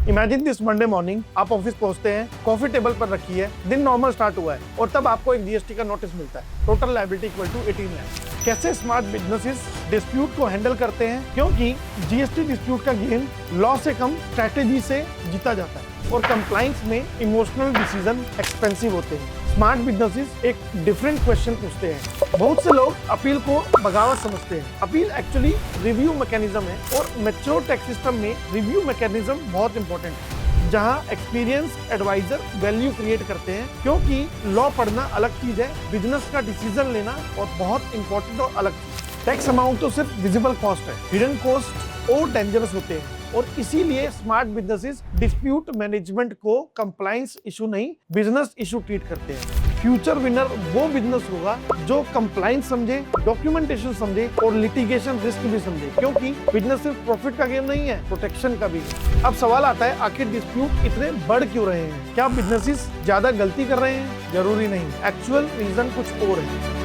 Imagine this Monday morning, आप office पहुंचते हैं, कॉफी टेबल पर रखी है, दिन नॉर्मल स्टार्ट हुआ है और तब आपको एक जीएसटी का नोटिस मिलता है, total liability equal to 18 lakh. कैसे स्मार्ट बिजनेसेस डिस्प्यूट को हैंडल करते हैं, क्योंकि जीएसटी डिस्प्यूट का गेम लॉ से कम स्ट्रैटेजी से जीता जाता है और कंप्लायंस में इमोशनल डिसीजन एक्सपेंसिव होते हैं। स्मार्ट बिजनेसेस एक डिफरेंट क्वेश्चन पूछते हैं। बहुत से लोग अपील को बगावत समझते हैं। अपील एक्चुअली रिव्यू मैकेनिज्म है और मैच्योर टैक्स सिस्टम में रिव्यू मैकेनिज्म बहुत इंपॉर्टेंट है, जहां एक्सपीरियंस एडवाइजर वैल्यू क्रिएट करते हैं, क्योंकि लॉ पढ़ना अलग चीज है, बिजनेस का डिसीजन लेना और बहुत इंपॉर्टेंट और अलग चीज। टैक्स अमाउंट तो सिर्फ विजिबल कॉस्ट है, हिडन कॉस्ट और डेंजरस होते हैं और इसीलिए स्मार्ट बिजनेसेस डिस्प्यूट मैनेजमेंट को कंप्लायंस इशू नहीं, बिजनेस इशू ट्रीट करते हैं। फ्यूचर विनर वो बिजनेस होगा जो कंप्लायंस समझे, डॉक्यूमेंटेशन समझे और लिटिगेशन रिस्क भी समझे, क्योंकि बिजनेस सिर्फ प्रॉफिट का गेम नहीं है, प्रोटेक्शन का भी है। अब सवाल आता है, आखिर डिस्प्यूट इतने बढ़ क्यों रहे हैं? क्या बिजनेसेस ज्यादा गलती कर रहे हैं? जरूरी नहीं, एक्चुअल रीजन कुछ और है।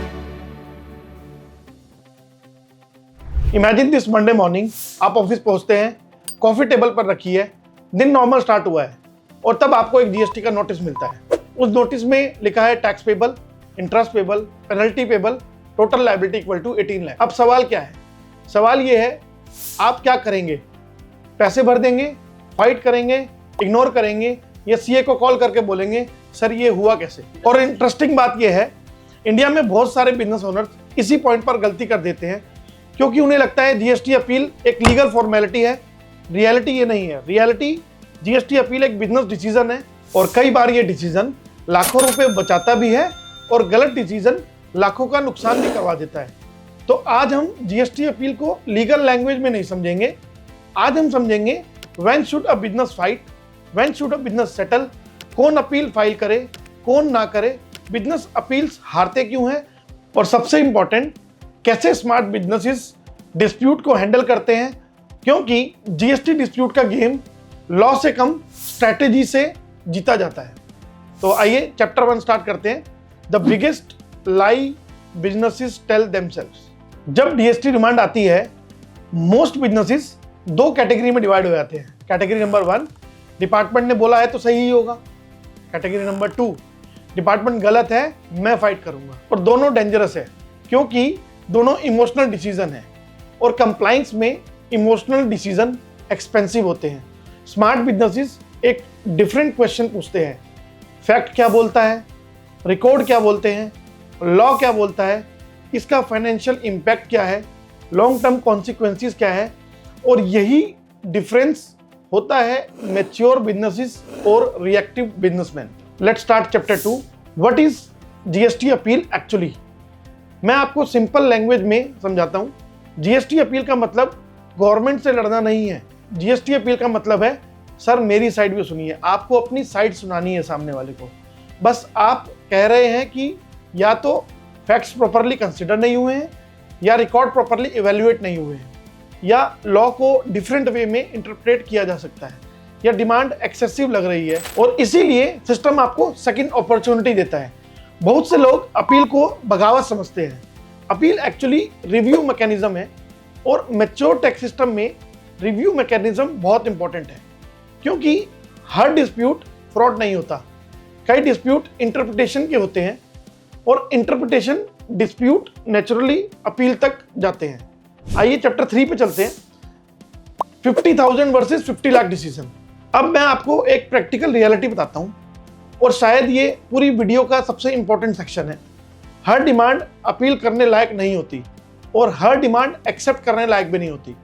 इमेजिन दिस मंडे मॉर्निंग, आप ऑफिस पहुंचते हैं, कॉफी टेबल पर रखी है, दिन नॉर्मल स्टार्ट हुआ है और तब आपको एक जीएसटी का नोटिस मिलता है। उस नोटिस में लिखा है tax payable, interest payable, penalty payable, total liability equal to 18 lakh. अब सवाल क्या है? सवाल ये है, आप क्या करेंगे? पैसे भर देंगे, फाइट करेंगे, इग्नोर करेंगे या सीए को कॉल करके बोलेंगे सर ये हुआ कैसे? और इंटरेस्टिंग बात ये है, इंडिया में बहुत सारे बिजनेस ओनर्स इसी पॉइंट पर गलती कर देते हैं, क्योंकि उन्हें लगता है जीएसटी अपील एक लीगल फॉर्मेलिटी है। रियलिटी ये नहीं है। रियलिटी, जीएसटी अपील एक बिजनेस डिसीजन है और कई बार ये डिसीजन लाखों रुपए बचाता भी है और गलत डिसीजन लाखों का नुकसान भी करवा देता है। तो आज हम जीएसटी अपील को लीगल लैंग्वेज में नहीं समझेंगे, आज हम समझेंगे when should a business fight, when should a business settle, कौन अपील फाइल करे, कौन ना करे, बिजनेस अपील्स हारते क्यों हैं और सबसे इंपॉर्टेंट, कैसे स्मार्ट बिजनेसेस डिस्प्यूट को हैंडल करते हैं, क्योंकि जीएसटी डिस्प्यूट का गेम लॉ से कम स्ट्रैटेजी से जीता जाता है। तो आइए चैप्टर 1 स्टार्ट करते हैं। The biggest lie businesses tell themselves. जब जीएसटी डिमांड आती है, मोस्ट बिजनेसेस दो कैटेगरी में डिवाइड हो जाते हैं। कैटेगरी नंबर 1, डिपार्टमेंट ने बोला है तो सही ही होगा। कैटेगरी नंबर 2, डिपार्टमेंट गलत है, मैं फाइट करूंगा। और दोनों डेंजरस है, क्योंकि दोनों इमोशनल डिसीजन है और कंप्लायंस में इमोशनल डिसीजन एक्सपेंसिव होते हैं। स्मार्ट बिजनेसेस एक डिफरेंट क्वेश्चन पूछते हैं। फैक्ट क्या बोलता है, रिकॉर्ड क्या बोलते हैं, लॉ क्या बोलता है, इसका फाइनेंशियल इम्पैक्ट क्या है, लॉन्ग टर्म कॉन्सिक्वेंसेस क्या है, और यही डिफरेंस होता है मैच्योर बिजनेसेस और reactive businessman. Let's start chapter 2। What is GST appeal actually? मैं आपको सिंपल लैंग्वेज में समझाता हूँ। जीएसटी अपील का मतलब गवर्नमेंट से लड़ना नहीं है। जीएसटी अपील का मतलब है सर मेरी साइड भी सुनिए, आपको अपनी साइड सुनानी है सामने वाले को। बस आप कह रहे हैं कि या तो फैक्ट्स प्रॉपरली कंसिडर नहीं हुए हैं, या रिकॉर्ड प्रॉपरली इवेल्युएट नहीं हुए हैं, या लॉ को डिफरेंट वे में इंटरप्रेट किया जा सकता है, या डिमांड एक्सेसिव लग रही है और इसीलिए सिस्टम आपको सेकंड अपॉर्चुनिटी देता है। बहुत से लोग अपील को बगावत समझते हैं। अपील एक्चुअली रिव्यू मैकेनिज्म है और मैच्योर टैक्स सिस्टम में रिव्यू मैकेनिज्म बहुत इंपॉर्टेंट है, क्योंकि हर डिस्प्यूट फ्रॉड नहीं होता। कई डिस्प्यूट इंटरप्रिटेशन के होते हैं और इंटरप्रिटेशन डिस्प्यूट नेचुरली अपील तक जाते हैं। आइए चैप्टर 3 पे चलते हैं। 50,000 वर्सेस 50 लाख डिसीजन। अब मैं आपको एक प्रैक्टिकल रियलिटी बताता हूं और शायद ये पूरी वीडियो का सबसे इंपॉर्टेंट सेक्शन है। हर डिमांड अपील करने लायक नहीं होती और हर डिमांड एक्सेप्ट करने लायक भी नहीं होती।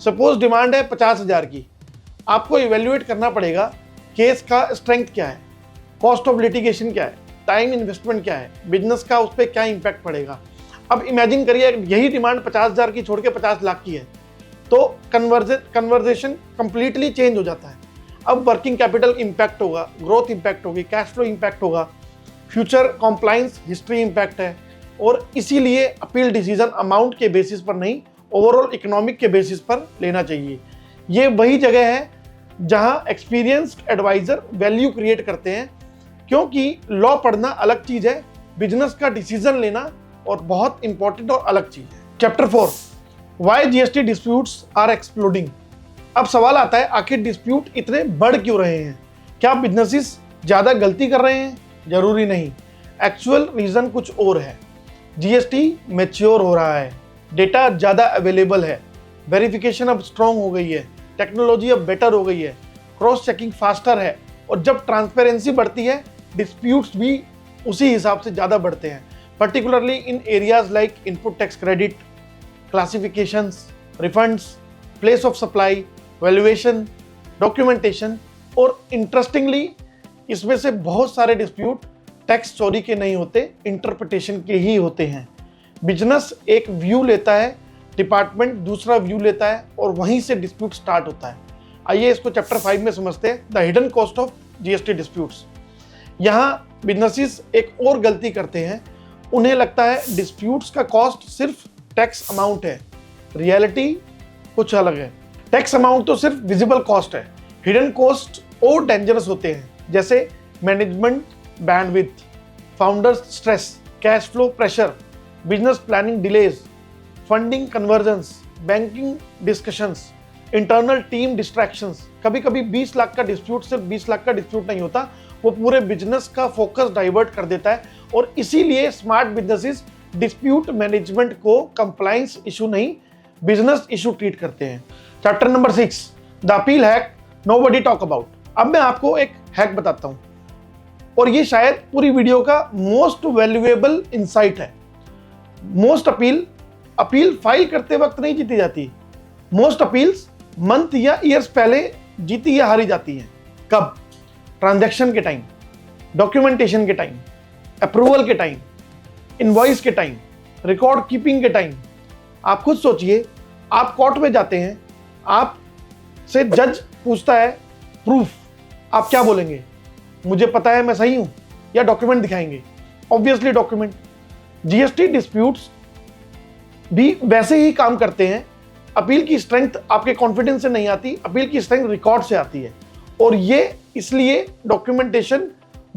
सपोज डिमांड है 50,000 की, आपको इवेल्युएट करना पड़ेगा केस का स्ट्रेंथ क्या है, कॉस्ट ऑफ लिटिगेशन क्या है, टाइम इन्वेस्टमेंट क्या है, बिजनेस का उस पर क्या इंपैक्ट पड़ेगा। अब इमेजिन करिए यही डिमांड 50,000 की छोड़ के 50 लाख की है, तो कन्वर्जेशन कंप्लीटली चेंज हो जाता है। अब वर्किंग कैपिटल इंपैक्ट होगा, ग्रोथ इंपैक्ट होगी, कैश फ्लो इंपैक्ट होगा, फ्यूचर कॉम्प्लायंस हिस्ट्री इंपैक्ट है और इसीलिए अपील डिसीजन अमाउंट के बेसिस पर नहीं, ओवरऑल इकोनॉमिक के बेसिस पर लेना चाहिए। ये वही जगह है जहां एक्सपीरियंस्ड एडवाइजर वैल्यू क्रिएट करते हैं, क्योंकि लॉ पढ़ना अलग चीज है, बिजनेस का डिसीजन लेना और बहुत इंपॉर्टेंट और अलग चीज है। Chapter 4, why GST disputes are exploding. अब सवाल आता है, आखिर डिस्प्यूट इतने बढ़ क्यों रहे हैं? क्या बिजनेसेस ज़्यादा गलती कर रहे हैं? जरूरी नहीं, एक्चुअल रीज़न कुछ और है। जीएसटी मैच्योर हो रहा है, डेटा ज़्यादा अवेलेबल है, वेरिफिकेशन अब स्ट्रॉन्ग हो गई है, टेक्नोलॉजी अब बेटर हो गई है, क्रॉस चेकिंग फास्टर है, और जब ट्रांसपेरेंसी बढ़ती है डिस्प्यूट्स भी उसी हिसाब से ज़्यादा बढ़ते हैं, particularly in areas like input tax credit, classifications, refunds, place of supply, valuation, documentation. और इंटरेस्टिंगली इसमें से बहुत सारे डिस्प्यूट टैक्स चोरी के नहीं होते, इंटरप्रिटेशन के ही होते हैं। बिजनेस एक व्यू लेता है, डिपार्टमेंट दूसरा व्यू लेता है, और वहीं से डिस्प्यूट स्टार्ट होता है। आइए इसको चैप्टर 5 में समझते हैं, the hidden cost of GST disputes. यहाँ बिजनेसेस एक और गलती करते हैं, उन्हें लगता है डिस्प्यूट्स का कॉस्ट सिर्फ टैक्स अमाउंट है। रियलिटी कुछ अलग है। टैक्स अमाउंट तो सिर्फ विजिबल कॉस्ट है, हिडन कॉस्ट और डेंजरस होते हैं, जैसे management bandwidth, founders stress, cash flow pressure, business planning delays, funding convergence, banking discussions, internal team distractions. कभी कभी 20 लाख का डिस्प्यूट सिर्फ 20 लाख का डिस्प्यूट नहीं होता, वो पूरे बिजनेस का फोकस डाइवर्ट कर देता है। और इसीलिए स्मार्ट बिजनेसेस डिस्प्यूट मैनेजमेंट को कंप्लायंस इशू नहीं, बिजनेस इशू ट्रीट करते हैं। Chapter number 6, the appeal hack nobody talk about. अब मैं आपको एक हैक बताता हूं, और ये शायद पूरी वीडियो का मोस्ट वैल्यूएबल इंसाइट है। मोस्ट अपील फाइल करते वक्त नहीं जीती जाती, मोस्ट अपील्स मंथ या ईयर्स पहले जीती या हारी जाती हैं। कब? ट्रांजैक्शन के टाइम, डॉक्यूमेंटेशन के टाइम, अप्रूवल के टाइम, इनवॉइस के टाइम, रिकॉर्ड कीपिंग के टाइम। आप खुद सोचिए, आप कोर्ट में जाते हैं, आप से जज पूछता है प्रूफ, आप क्या बोलेंगे? मुझे पता है मैं सही हूं, या डॉक्यूमेंट दिखाएंगे? Obviously document. जीएसटी डिस्प्यूट्स भी वैसे ही काम करते हैं। अपील की स्ट्रेंथ आपके कॉन्फिडेंस से नहीं आती, अपील की स्ट्रेंथ रिकॉर्ड से आती है। और ये इसलिए डॉक्यूमेंटेशन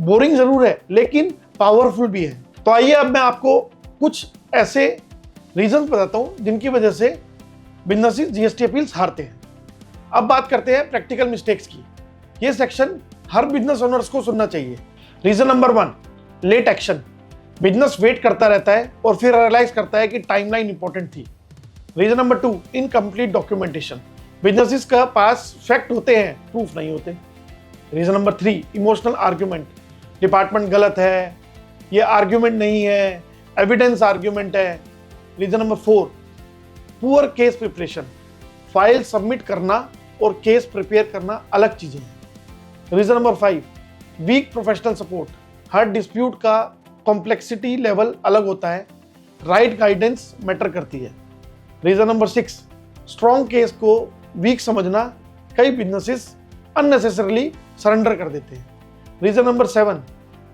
बोरिंग जरूर है, लेकिन पावरफुल भी है। तो आइए अब मैं आपको कुछ ऐसे रीजंस बताता हूं जिनकी वजह से बिजनेसेस जीएसटी अपील्स हारते हैं। अब बात करते हैं प्रैक्टिकल मिस्टेक्स की। ये सेक्शन हर बिजनेस ओनर्स को सुनना चाहिए। Reason number 1, late action. Business wait करता रहता है और फिर रियलाइज करता है कि टाइमलाइन इंपॉर्टेंट थी। Reason number 2, incomplete documentation. Businesses का पास फैक्ट होते हैं, प्रूफ नहीं होते। Reason number 3, emotional argument. Department गलत है, ये आर्ग्यूमेंट नहीं है, एविडेंस आर्ग्यूमेंट है। Reason number 4, poor case preparation. File submit करना और केस प्रिपेयर करना अलग चीजें हैं। Reason number 5, week professional support. हर डिस्प्यूट का कॉम्प्लेक्सिटी लेवल अलग होता है, राइट गाइडेंस मैटर करती है। रीजन नंबर 6, स्ट्रॉन्ग केस को वीक समझना। कई बिजनेसेस अननेसेसरली सरेंडर कर देते हैं। रीजन नंबर 7,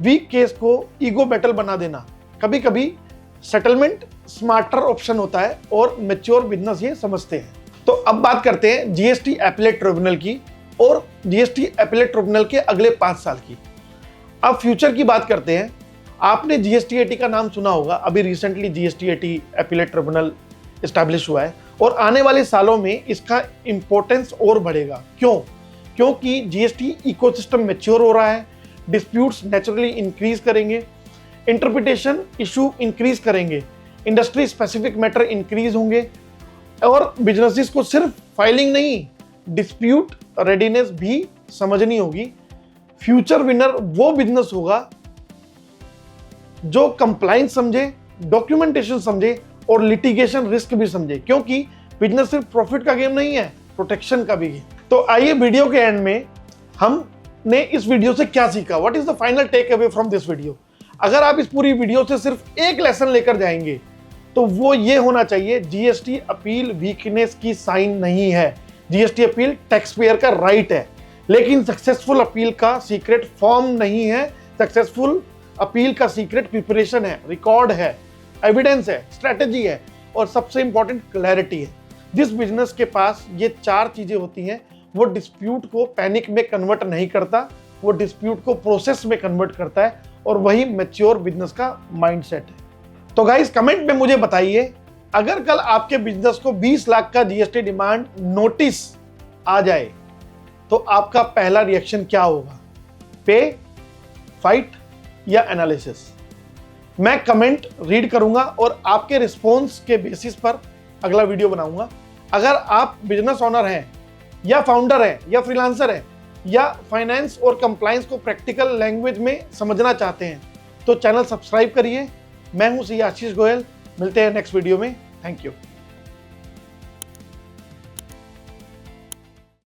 वीक केस को ईगो बैटल बना देना। कभी कभी सेटलमेंट स्मार्टर ऑप्शन होता है और मैच्योर बिजनेस ये समझते हैं। तो अब बात करते हैं जीएसटी एपेलेट ट्रिब्यूनल की और जीएसटी एपेलेट ट्रिब्यूनल के अगले 5 साल की। अब फ्यूचर की बात करते हैं। आपने जीएसटीएटी का नाम सुना होगा, अभी रिसेंटली जीएसटीएटी एपेलेट ट्रिब्यूनल एस्टैब्लिश हुआ है, और आने वाले सालों में इसका इंपॉर्टेंस और बढ़ेगा। क्यों? क्योंकि जीएसटी इकोसिस्टम मैच्योर हो रहा है, डिस्प्यूट्स नेचुरली इंक्रीज करेंगे, इंटरप्रिटेशन इशू इंक्रीज करेंगे, इंडस्ट्री स्पेसिफिक मैटर इंक्रीज होंगे, और बिजनेसेस को सिर्फ फाइलिंग नहीं, डिस्प्यूट रेडीनेस भी समझनी होगी। फ्यूचर विनर वो बिजनेस होगा जो कंप्लायंस समझे, डॉक्यूमेंटेशन समझे और लिटिगेशन रिस्क भी समझे, क्योंकि बिजनेस सिर्फ प्रॉफिट का गेम नहीं है, प्रोटेक्शन का भी गेम। तो आइए वीडियो के एंड में हमने इस वीडियो से क्या सीखा, what is the final takeaway from this video. अगर आप इस पूरी वीडियो से सिर्फ एक लेसन लेकर जाएंगे तो वो ये होना चाहिए, जीएसटी अपील वीकनेस की साइन नहीं है। जीएसटी अपील टैक्स पेयर का राइट है, लेकिन सक्सेसफुल अपील का सीक्रेट फॉर्म नहीं है। सक्सेसफुल अपील का सीक्रेट प्रिपरेशन है, रिकॉर्ड है, एविडेंस है, स्ट्रेटेजी है, और सबसे इंपॉर्टेंट क्लैरिटी है। जिस बिजनेस के पास ये 4 चीजें होती हैं, वो डिस्प्यूट को पैनिक में कन्वर्ट नहीं करता, वो डिस्प्यूट को प्रोसेस में कन्वर्ट करता है, और वही मैच्योर बिजनेस का माइंडसेट है। तो गाइस कमेंट में मुझे बताइए, अगर कल आपके बिजनेस को 20 लाख का जीएसटी डिमांड नोटिस आ जाए तो आपका पहला रिएक्शन क्या होगा? पे, फाइट या एनालिसिस? मैं कमेंट रीड करूंगा और आपके रिस्पॉन्स के बेसिस पर अगला वीडियो बनाऊंगा। अगर आप बिजनेस ओनर हैं या फाउंडर हैं या फ्रीलांसर हैं या फाइनेंस और कंप्लायंस को प्रैक्टिकल लैंग्वेज में समझना चाहते हैं तो चैनल सब्सक्राइब करिए। मैं हूं सी आशीष गोयल, मिलते हैं नेक्स्ट वीडियो में। Thank you.